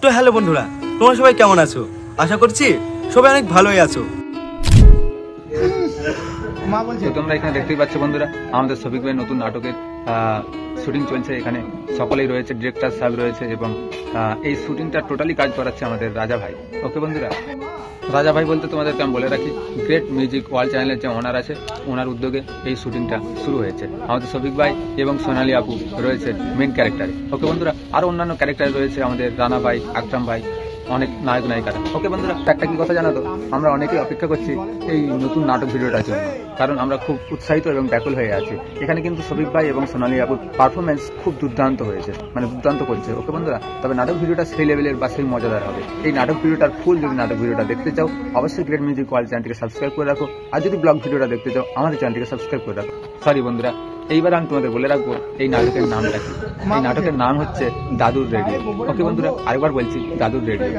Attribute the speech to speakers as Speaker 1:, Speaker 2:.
Speaker 1: তো হ্যালো বন্ধুরা, তোমরা সবাই কেমন আছো? আশা করছি সবাই অনেক ভালোই আছো।
Speaker 2: তো তোমরা এখানে দেখতেই পাচ্ছ বন্ধুরা, আমাদের শফিক ভাইয়ের নতুন নাটকের শুটিং চলছে। এখানে সকলেই রয়েছে, ডিরেক্টর সাহেব রয়েছে এবং এই শুটিংটা টোটালি কাজ করাচ্ছে আমাদের রাজা ভাই। ওকে বন্ধুরা, রাজা ভাই বলতে তোমাদেরকে আমি বলে রাখি, গ্রেট মিউজিক ওয়ার্ল্ড চ্যানেলের যে ওনার আছে, ওনার উদ্যোগে এই শুটিংটা শুরু হয়েছে। আমাদের শফিক ভাই এবং সোনালী আপু রয়েছে মেন ক্যারেক্টারে। ওকে বন্ধুরা, আরও অন্যান্য ক্যারেক্টার রয়েছে, আমাদের রানা ভাই, আকরাম ভাই, অনেক নায়ক নায়িকারা। ওকে বন্ধুরা, একটা কি কথা জানো তো, আমরা অনেকেই অপেক্ষা করছি এই নতুন নাটক ভিডিওটার জন্য, কারণ আমরা খুব উৎসাহিত এবং ব্যাকুল হয়ে আছি। এখানে কিন্তু শফিক ভাই এবং সোনালী আপুর পারফরমেন্স খুব দুর্দান্ত হয়েছে, মানে দুর্দান্ত করছে। ওকে বন্ধুরা, তবে নাটক ভিডিওটা সেই লেভেলের বা সেই মজাদার হবে। এই নাটক ভিডিওটার ফুল যদি নাটক ভিডিওটা দেখতে চাও, অবশ্যই গ্রেট মিউজিক ওয়ার্ল্ড চ্যানেলটিকে সাবস্ক্রাইব করে রাখো। আর যদি ব্লগ ভিডিওটা দেখতে চাও, আমাদের চ্যানেলটিকে সাবস্ক্রাইব করে রাখো। সরি বন্ধুরা, এইবার আমি তোমাদের বলে রাখবো এই নাটকের নামটা কি। এই নাটকের নাম হচ্ছে দাদুর রেডিও। ওকে বন্ধুরা, আরেকবার বলছি, দাদুর রেডিও।